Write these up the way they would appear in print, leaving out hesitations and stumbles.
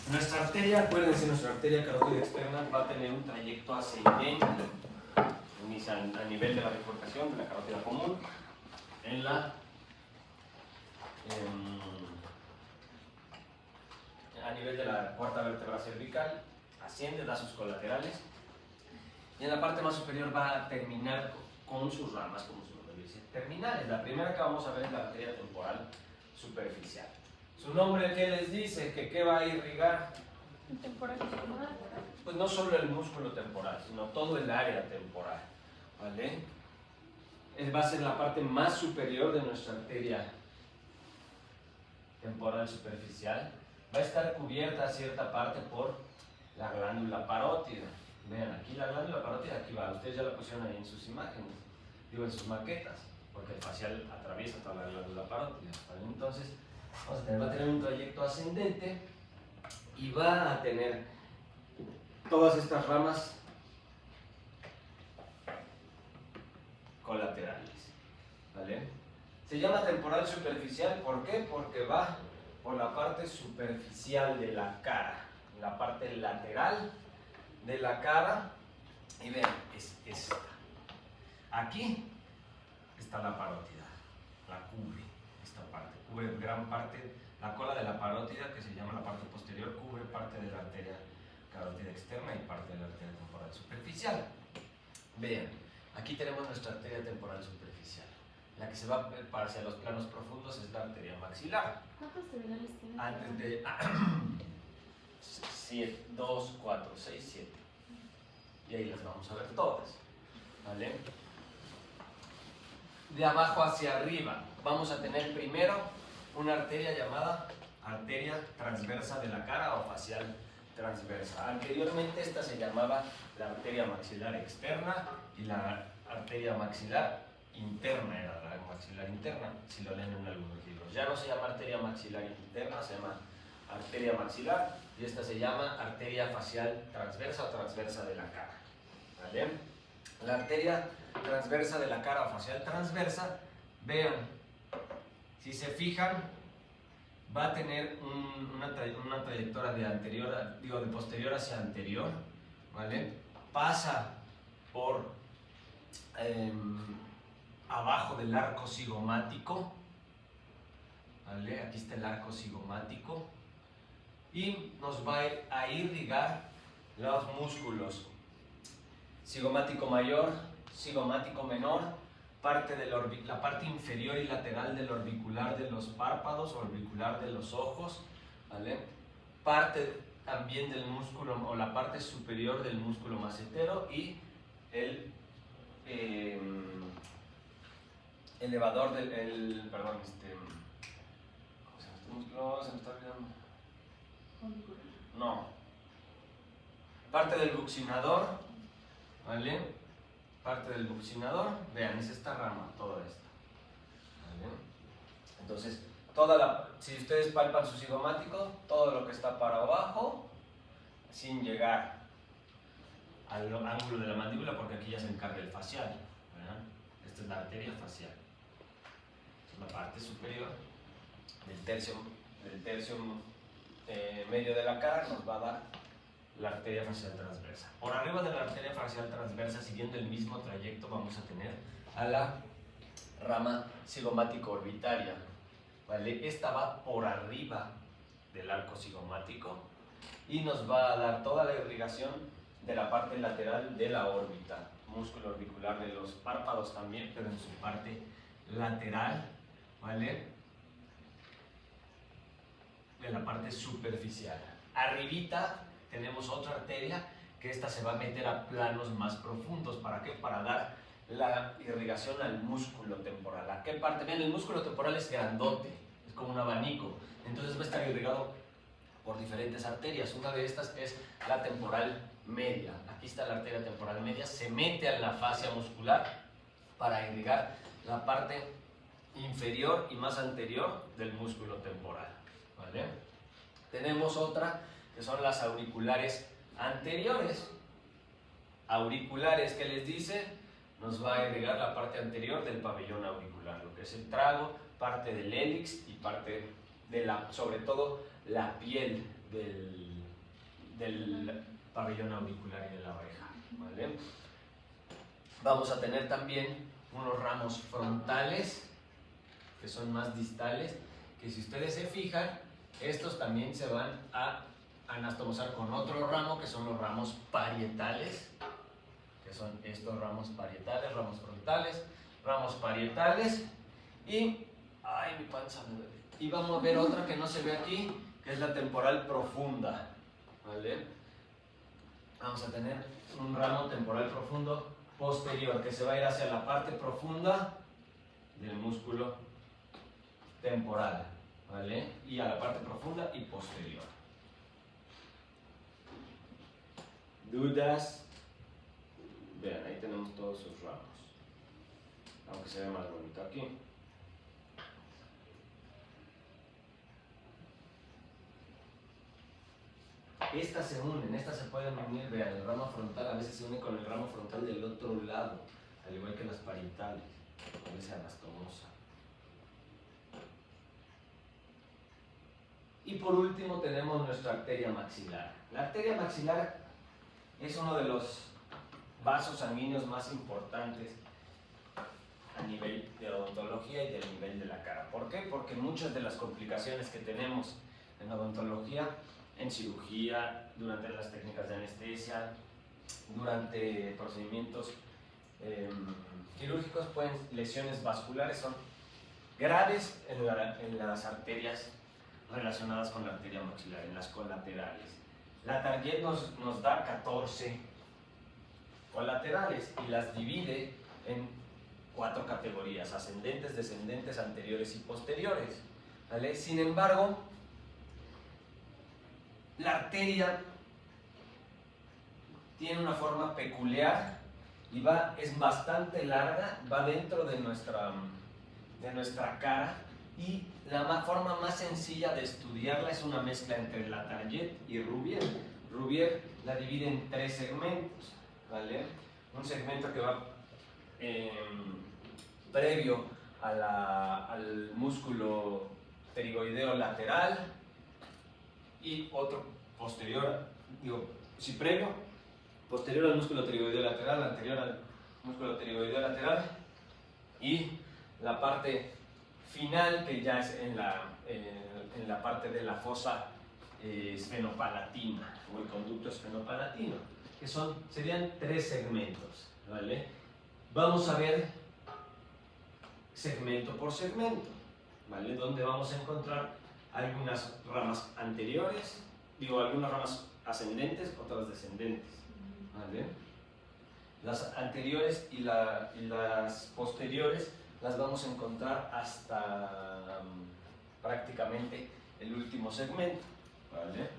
Nuestra arteria, acuérdense, nuestra arteria carótida externa va a tener un trayecto ascendente a nivel de la bifurcación de la carótida común a nivel de la cuarta vértebra cervical, asciende, da sus colaterales y en la parte más superior va a terminar con sus ramas, como su nombre dice, terminales. La primera que vamos a ver es la arteria temporal superficial. ¿Su nombre qué les dice? ¿Que qué va a irrigar? Pues no solo el músculo temporal, sino todo el área temporal, ¿vale? Va a ser la parte más superior de nuestra arteria temporal superficial. Va a estar cubierta a cierta parte por la glándula parótida. Vean, aquí la glándula parótida, aquí va. Ustedes ya la pusieron ahí en sus imágenes, digo en sus maquetas, porque el facial atraviesa toda la glándula parótida, ¿vale? Entonces, va a tener un trayecto ascendente y va a tener todas estas ramas colaterales, ¿vale? Se llama temporal superficial, ¿por qué? Porque va por la parte superficial de la cara, la parte lateral de la cara, y vean, es esta. Aquí está la parótida, la cubre, esta parte, cubre gran parte, la cola de la parótida, que se llama la parte posterior, cubre parte de la arteria carótida externa y parte de la arteria temporal superficial. Vean, aquí tenemos nuestra arteria temporal superficial. La que se va hacia los planos profundos es la arteria maxilar. ¿Cuántos terminales tiene? Antes de 7, 2, 4, 6, 7. Y ahí las vamos a ver todas, ¿vale? De abajo hacia arriba vamos a tener primero una arteria llamada arteria transversa de la cara o facial transversa. Anteriormente esta se llamaba la arteria maxilar externa y la arteria maxilar interna, era la maxilar interna, si lo leen en algunos libros. Ya no se llama arteria maxilar interna, se llama arteria maxilar, y esta se llama arteria facial transversa o transversa de la cara, ¿vale? La arteria transversa de la cara o facial transversa, vean, si se fijan, va a tener una trayectoria de posterior hacia anterior, ¿vale? Pasa por abajo del arco cigomático, ¿vale? Aquí está el arco cigomático y nos va a irrigar los músculos cigomático mayor, cigomático menor, la parte inferior y lateral del orbicular de los párpados, orbicular de los ojos, ¿vale? Parte también del músculo o la parte superior del músculo macetero y el elevador del, perdón, ¿cómo se llama este músculo? Se me está olvidando. No. Parte del buccinador, ¿vale? Parte del buccinador, vean, es esta rama, toda esta, ¿vale? Entonces, si ustedes palpan su cigomático, todo lo que está para abajo, sin llegar al ángulo de la mandíbula, porque aquí ya se encarga el facial, ¿verdad? Esta es la arteria facial. Es la parte superior del tercio medio de la cara, nos va a dar la arteria facial transversa. Por arriba de la arteria facial transversa, siguiendo el mismo trayecto, vamos a tener a la rama cigomático-orbitaria, ¿vale? Esta va por arriba del arco cigomático y nos va a dar toda la irrigación de la parte lateral de la órbita, músculo orbicular de los párpados también, pero en su parte lateral, ¿vale? De la parte superficial. Arribita tenemos otra arteria que esta se va a meter a planos más profundos. ¿Para qué? Para dar la irrigación al músculo temporal. ¿A qué parte? Vean, el músculo temporal es grandote, es como un abanico, entonces va a estar irrigado por diferentes arterias. Una de estas es la temporal media. Aquí está la arteria temporal media, se mete a la fascia muscular para irrigar la parte inferior y más anterior del músculo temporal, ¿vale? Tenemos otra que son las auriculares anteriores. Auriculares, ¿qué les dice? Nos va a irrigar la parte anterior del pabellón auricular, lo que es el trago, parte del hélix y parte de sobre todo la piel del pabellón auricular y de la oreja, ¿vale? Vamos a tener también unos ramos frontales, que son más distales, que si ustedes se fijan, estos también se van a anastomosar con otro ramo, que son los ramos parietales, que son estos ramos parietales, ramos frontales, ramos parietales, y, ay, mi panza me duele. Y vamos a ver otra que no se ve aquí, que es la temporal profunda, ¿vale? Vamos a tener un ramo temporal profundo posterior, que se va a ir hacia la parte profunda del músculo temporal, ¿vale? Y a la parte profunda y posterior. ¿Dudas? Vean, ahí tenemos todos sus ramos, aunque se ve más bonito aquí. Estas se unen, estas se pueden unir, vean, el ramo frontal a veces se une con el ramo frontal del otro lado, al igual que las parietales, a veces anastomosa. Y por último tenemos nuestra arteria maxilar. La arteria maxilar es uno de los vasos sanguíneos más importantes a nivel de odontología y del nivel de la cara. ¿Por qué? Porque muchas de las complicaciones que tenemos en odontología, en cirugía, durante las técnicas de anestesia, durante procedimientos quirúrgicos, lesiones vasculares son graves en las arterias relacionadas con la arteria maxilar, en las colaterales. La Target nos da 14 colaterales y las divide en 4 categorías: ascendentes, descendentes, anteriores y posteriores, ¿vale? Sin embargo, la arteria tiene una forma peculiar y es bastante larga, va dentro de nuestra cara, y la forma más sencilla de estudiarla es una mezcla entre la Target y Rouvier. Rouvier la divide en 3 segmentos, ¿vale? Un segmento que va previo al músculo pterigoideo lateral, y otro posterior, previo, posterior al músculo pterigoideo lateral, anterior al músculo pterigoideo lateral, y la parte final, que ya es en la parte de la fosa esfenopalatina, o el conducto esfenopalatino, que serían 3 segmentos, ¿vale? Vamos a ver segmento por segmento, ¿vale? Donde vamos a encontrar algunas ramas anteriores, algunas ramas ascendentes, otras descendentes, ¿vale? Las anteriores y las posteriores las vamos a encontrar hasta prácticamente el último segmento, ¿vale?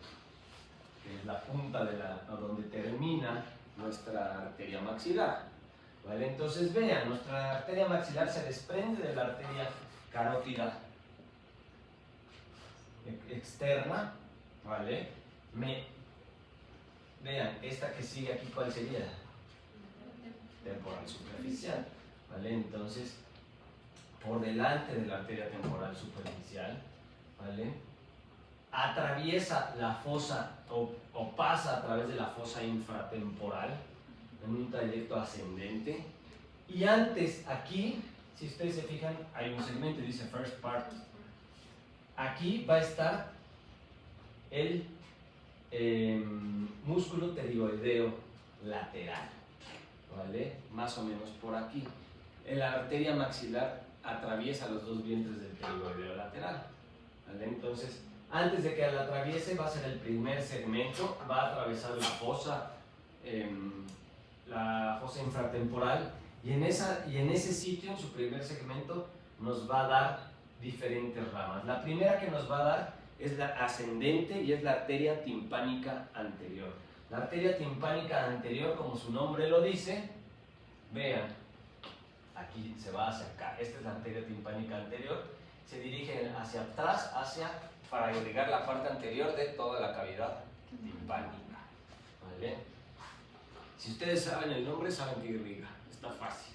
Que es la punta donde termina nuestra arteria maxilar, ¿vale? Entonces vean, nuestra arteria maxilar se desprende de la arteria carótida externa, ¿vale? Vean, esta que sigue aquí, ¿cuál sería? Temporal superficial, ¿vale? Entonces, por delante de la arteria temporal superficial, ¿vale? Atraviesa la fosa o pasa a través de la fosa infratemporal en un trayecto ascendente, y antes aquí, si ustedes se fijan, hay un segmento, dice first part. Aquí va a estar el músculo pterigoideo lateral, ¿vale? Más o menos por aquí. La arteria maxilar atraviesa los 2 vientres del pterigoideo lateral, ¿vale? Entonces, antes de que la atraviese, va a ser el primer segmento, va a atravesar la fosa infratemporal, y en ese sitio, en su primer segmento, nos va a dar diferentes ramas. La primera que nos va a dar es la ascendente, y es la arteria timpánica anterior. La arteria timpánica anterior, como su nombre lo dice, vean, aquí se va hacia acá. Esta es la arteria timpánica anterior, se dirige hacia atrás, para irrigar la parte anterior de toda la cavidad timpánica, ¿vale? Si ustedes saben el nombre, saben que irriga, está fácil.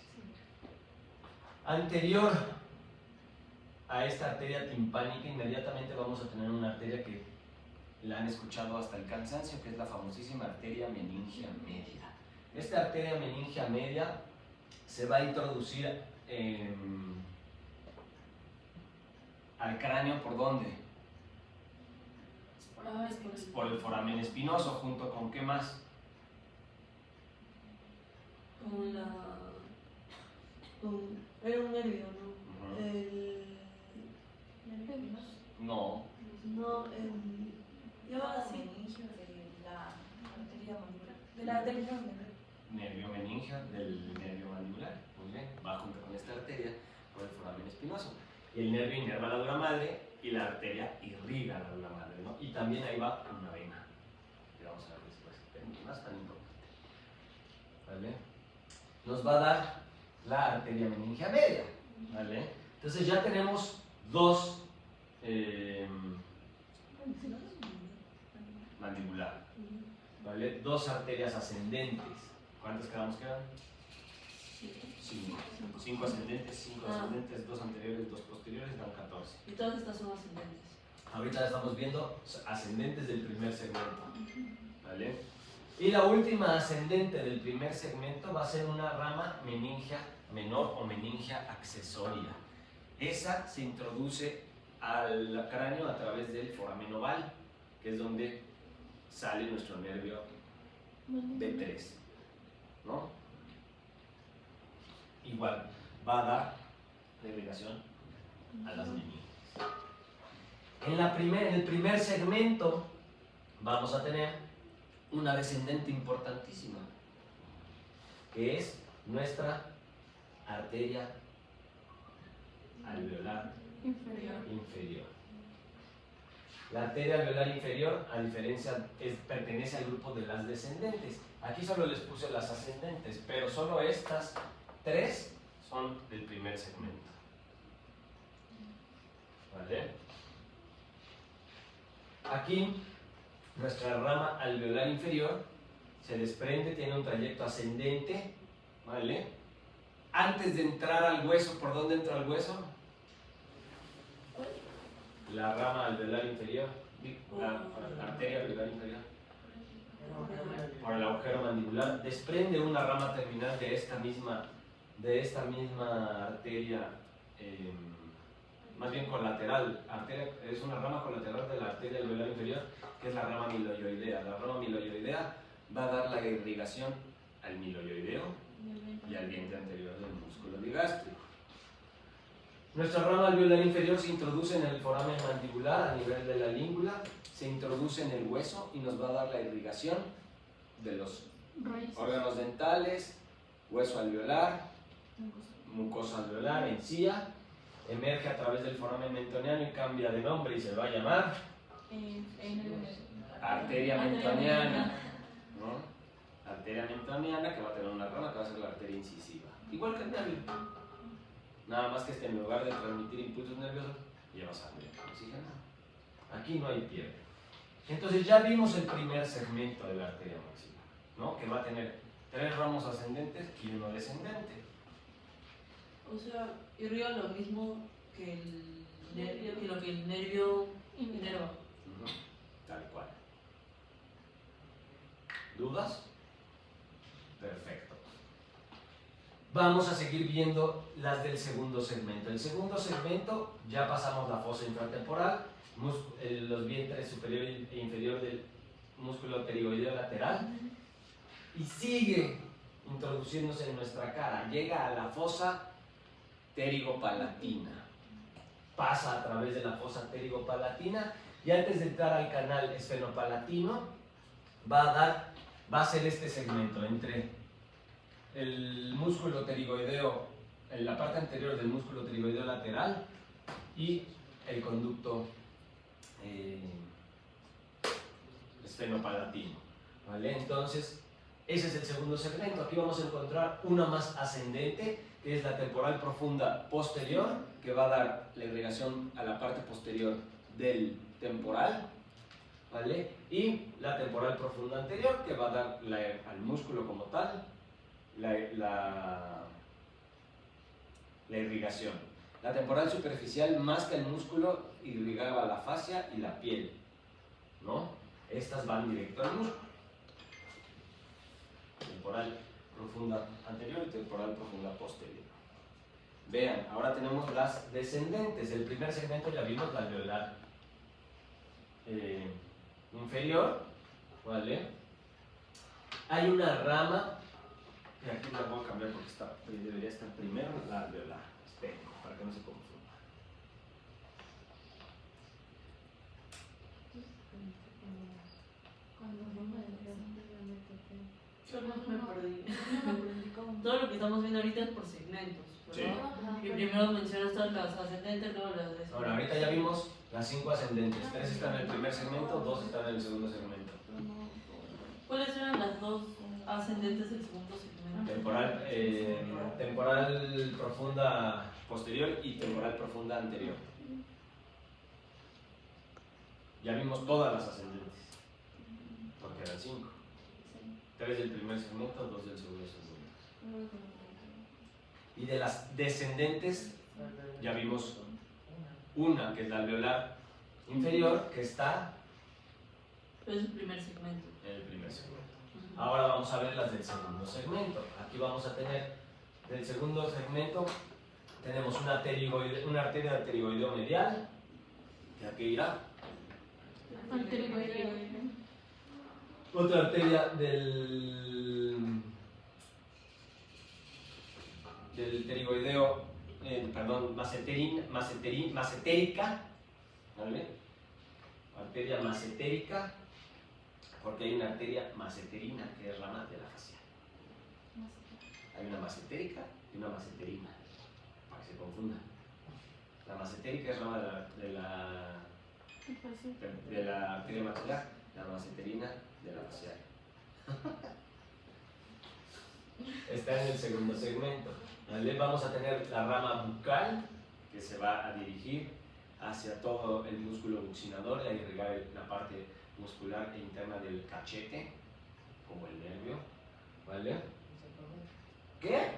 Anterior a esta arteria timpánica, inmediatamente vamos a tener una arteria que la han escuchado hasta el cansancio, que es la famosísima arteria meningia media. Esta arteria meningia media se va a introducir al cráneo, ¿por dónde? Por el foramen espinoso, junto con ¿qué más? Era un nervio, ¿no? No. No, lleva así. De la arteria mandibular. Nervio meningio del nervio mandibular. Muy bien, va junto con esta arteria por el foramen espinoso. Y el nervio inerva la dura madre y la arteria irriga la dura madre, ¿no? Y también ahí va una vena, que vamos a ver después, pero no es tan importante. ¿Vale? Nos va a dar la arteria meningia media, ¿vale? Entonces ya tenemos dos mandibular, ¿vale? Dos arterias ascendentes. ¿Cuántas quedamos? ¿Quedan? 5. 5 ascendentes, 5 descendentes, 2 anteriores, 2 posteriores, dan 14. Y todas estas son ascendentes. Ahorita estamos viendo ascendentes del primer segmento, ¿vale? Y la última ascendente del primer segmento va a ser una rama meningia menor o meningia accesoria. Esa se introduce al cráneo a través del foramen oval, que es donde sale nuestro nervio B3, ¿no? Igual va a dar irrigación a las meninges. En el primer segmento vamos a tener una descendente importantísima, que es nuestra arteria alveolar inferior. La arteria alveolar inferior, a diferencia, pertenece al grupo de las descendentes. Aquí solo les puse las ascendentes, pero solo estas 3 son del primer segmento. ¿Vale? Aquí, nuestra rama alveolar inferior se desprende, tiene un trayecto ascendente, ¿vale? Antes de entrar al hueso, ¿por dónde entra el hueso? La rama alveolar inferior, la arteria alveolar inferior, por el agujero mandibular, desprende una rama terminal de esta misma arteria, más bien colateral. Es una rama colateral de la arteria alveolar inferior, que es la rama miloioidea. La rama miloioidea va a dar la irrigación al miloioideo y al diente anterior del músculo digástrico. Nuestra rama alveolar inferior se introduce en el foramen mandibular a nivel de la língula, se introduce en el hueso y nos va a dar la irrigación de los órganos dentales, hueso alveolar, mucosa alveolar, encía, emerge a través del foramen mentoniano y cambia de nombre y se va a llamar arteria mentoniana, ¿no? Arteria mentoniana, que va a tener una rama que va a ser la arteria incisiva, igual que el nervio. Nada más que en lugar de transmitir impulsos nerviosos, lleva sangre oxigenada. Aquí no hay pierde. Entonces ya vimos el primer segmento de la arteria maxilar, ¿no? Que va a tener 3 ramos ascendentes y 1 descendente. O sea, irriga lo mismo que el nervio, que lo que el nervio inerva. Tal cual. ¿Dudas? Perfecto. Vamos a seguir viendo las del segundo segmento. El segundo segmento ya pasamos la fosa infratemporal, los vientres superior e inferior del músculo pterigoideo lateral y sigue introduciéndose en nuestra cara. Llega a la fosa pterigopalatina, pasa a través de la fosa pterigopalatina y antes de entrar al canal esfenopalatino va a ser este segmento entre el músculo pterigoideo, en la parte anterior del músculo pterigoideo lateral y el conducto esfenopalatino, ¿vale? Entonces ese es el segundo segmento. Aquí vamos a encontrar una más ascendente, que es la temporal profunda posterior, que va a dar la irrigación a la parte posterior del temporal, ¿vale? Y la temporal profunda anterior, que va a dar al músculo como tal la irrigación. La temporal superficial, más que el músculo, irrigaba la fascia y la piel, ¿no? Estas van directo al músculo. Temporal profunda anterior y temporal profunda posterior. Vean, ahora tenemos las descendentes. El primer segmento ya vimos la alveolar inferior, ¿vale? Hay una rama, y aquí la voy a cambiar porque debería estar primero la alveolar. Esperen, para que no se confunda. Yo no me perdí. Todo lo que estamos viendo ahorita es por segmentos, ¿verdad? Sí. Y primero mencionaste las ascendentes, luego las descendentes. Ahora, ahorita ya vimos las 5 ascendentes. 3 están en el primer segmento, 2 están en el segundo segmento. ¿Cuáles eran las dos ascendentes del segundo segmento? Temporal profunda posterior y temporal profunda anterior. Ya vimos todas las ascendentes, porque eran 5. 3 del primer segmento, 2 del segundo segmento. Y de las descendentes, ya vimos una, que es la alveolar inferior, que está Es el primer segmento. en el primer segmento. Ahora vamos a ver las del segundo segmento. Aquí vamos a tener, del segundo segmento, tenemos una arteria arterioideo medial, que aquí irá. Otra arteria del pterigoideo, macetérica, ¿vale? Arteria macetérica, porque hay una arteria maceterina que es rama de la facial. Hay una macetérica y una maceterina, para que se confunda. La macetérica es rama de la arteria maxilar, la maceterina de la facial. Está en el segundo segmento. ¿Vale? Vamos a tener la rama bucal, que se va a dirigir hacia todo el músculo buccinador y a irrigar la parte muscular e interna del cachete, como el nervio. ¿Vale? ¿Qué?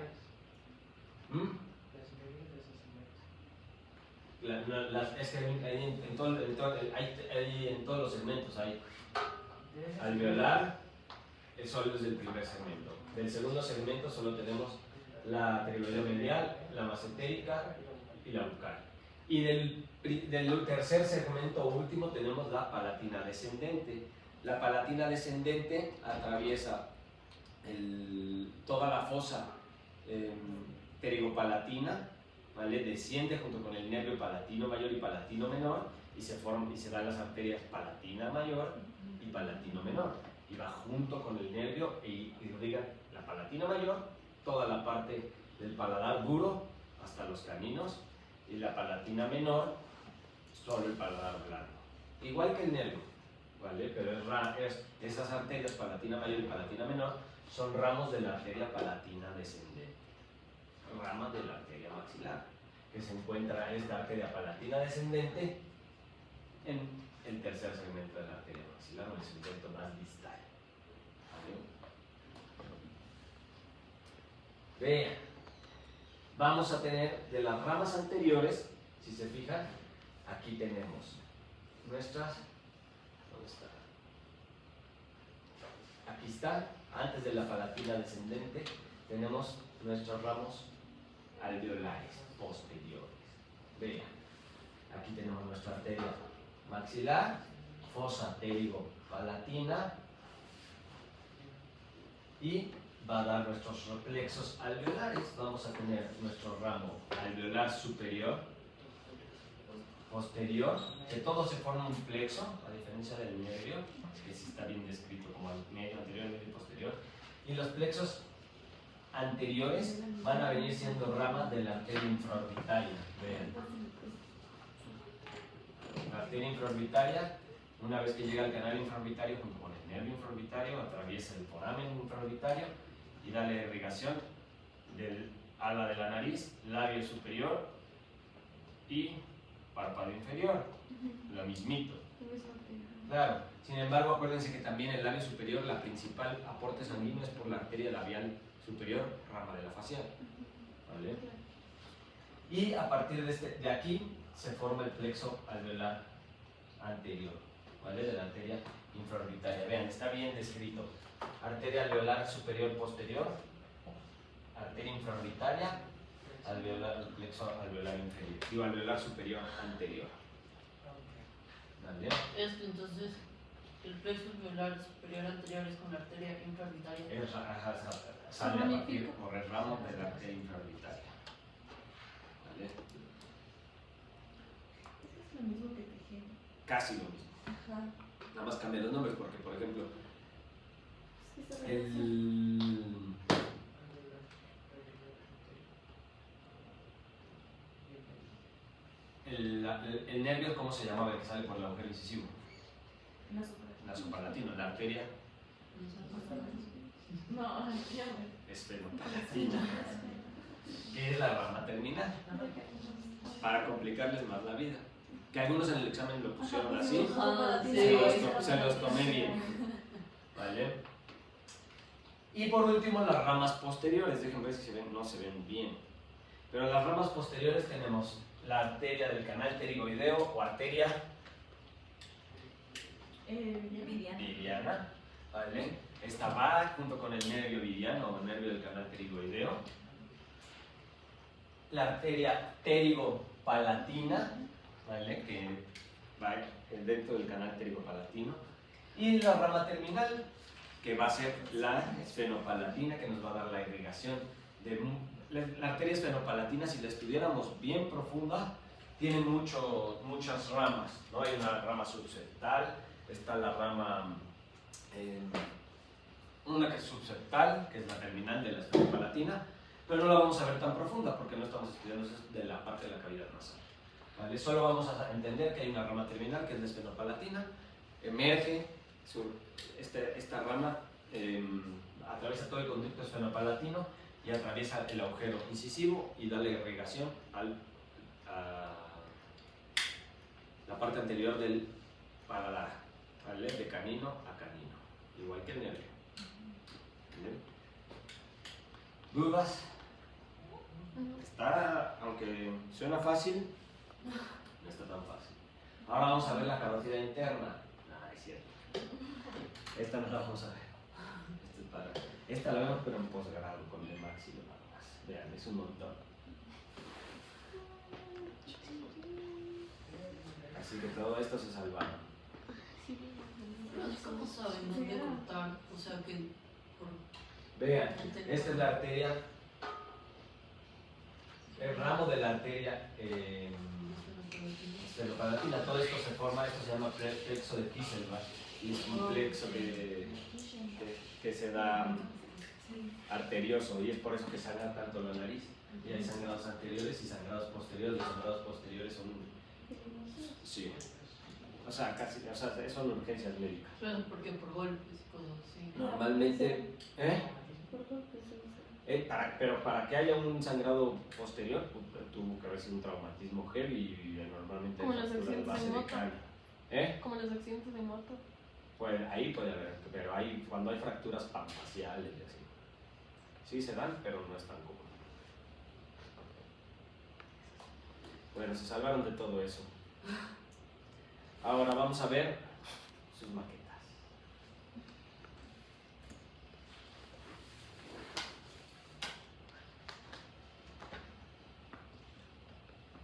Es que hay en todos los segmentos hay alveolar, solo es del primer segmento. Del segundo segmento solo tenemos la pterigoideo medial, la macetérica y la bucal. Y del tercer segmento último tenemos la palatina descendente. La palatina descendente atraviesa toda la fosa pterigopalatina, ¿vale? Desciende junto con el nervio palatino mayor y palatino menor y se dan las arterias palatina mayor y palatino menor. Y va junto con el nervio e irriga la palatina mayor, toda la parte del paladar duro hasta los caninos, y la palatina menor, solo el paladar blando. Igual que el nervio, ¿vale? Pero esas arterias, palatina mayor y palatina menor, son ramos de la arteria palatina descendente, ramas de la arteria maxilar, que se encuentra esta arteria palatina descendente en el tercer segmento de la arteria maxilar, o el segmento más distal. ¿Vale? Vean, vamos a tener de las ramas anteriores, si se fijan, aquí tenemos nuestras, ¿dónde está? Aquí está, antes de la palatina descendente, tenemos nuestros ramos alveolares posteriores. Vean, aquí tenemos nuestra arteria maxilar, fosa pterigo-palatina, y va a dar nuestros plexos alveolares. Vamos a tener nuestro ramo alveolar superior, posterior, que todo se forma un plexo, a diferencia del nervio, que sí está bien descrito como medio anterior, medio y posterior. Y los plexos anteriores van a venir siendo ramas de la arteria infraorbitaria. Vean. La arteria infraorbitaria, una vez que llega al canal infraorbitario junto con el nervio infraorbitario, atraviesa el foramen infraorbitario y da la irrigación del ala de la nariz, labio superior y párpado inferior, lo mismito. Claro, sin embargo, acuérdense que también el labio superior, la principal aporte sanguíneo es por la arteria labial superior, rama de la facial. ¿Vale? Y a partir de aquí se forma el plexo alveolar anterior. ¿vale? De la arteria infraorbitaria. Vean, está bien descrito. Arteria alveolar superior posterior, arteria infraorbitaria, alveolar, plexo alveolar inferior, digo alveolar superior anterior. ¿Vale? Esto entonces, el plexo alveolar superior anterior es con la arteria infraorbitaria. Sale a partir por el ramo de la arteria infraorbitaria. ¿Vale? Es lo mismo que tejido. Casi lo mismo. Ajá. Nada más cambian los nombres porque, por ejemplo, Es que se ve el nervio, ¿cómo se llamaba? El que sale por el agujero incisivo. una super. Nasopalatino. La arteria No, ya me. esfenopalatina. ¿Qué es la rama terminal? Para complicarles más la vida. Que algunos en el examen lo pusieron así. Ah, sí. Se los tomé bien. ¿Vale? Y por último, las ramas posteriores. Déjenme ver si se ven, no se ven bien. Pero en las ramas posteriores tenemos la arteria del canal pterigoideo o arteria Viviana. viriana. ¿Vale? Esta va junto con el nervio viriano o nervio del canal pterigoideo. La arteria pterigopalatina, ¿vale? Que va dentro del canal pterigopalatino. Y la rama terminal, que va a ser la esfenopalatina, que nos va a dar la irrigación. La arteria esfenopalatina, si la estudiáramos bien profunda, tiene muchas ramas, ¿no? Hay una rama subseptal, está la rama, una que es subseptal, que es la terminal de la esfenopalatina, pero no la vamos a ver tan profunda porque no estamos estudiando de la parte de la cavidad nasal. ¿Vale? Solo vamos a entender que hay una rama terminal, que es la esfenopalatina, emerge esta rama, atraviesa todo el conducto esfenopalatino y atraviesa el agujero incisivo y da la irrigación a la parte anterior del paladar, ¿vale? De canino a canino, igual que el nervio. ¿Vale? ¿Dudas? Está, aunque suena fácil, no está tan fácil. Ahora vamos a ver la carótida interna. No, es cierto. Esta no la vamos a ver. Esta la vemos pero en posgrado con el máximo nada más. Vean, es un montón. Así que todo esto se salva. Pero ¿cómo saben dónde cortar? O sea que Vean, esta es la arteria, el ramo de la arteria esfenopalatina. Todo esto se forma, esto se llama plexo de Kieselbach y es un plexo que se da arterioso y es por eso que sangra tanto la nariz. Y hay sangrados anteriores y sangrados posteriores. Los sangrados posteriores son, sí, o sea, casi, o sea, son urgencias médicas. Pero porque por golpes y cosas así. Normalmente, pero para que haya un sangrado posterior, tuvo que haber sido un traumatismo heavy y normalmente como los fractura de accidentes base de de moto. cráneo. Como los accidentes de moto. Pues ahí puede haber, pero cuando hay fracturas panfaciales y así. Sí se dan, pero no es tan común. Bueno, se salvaron de todo eso. Ahora vamos a ver sus maquetas.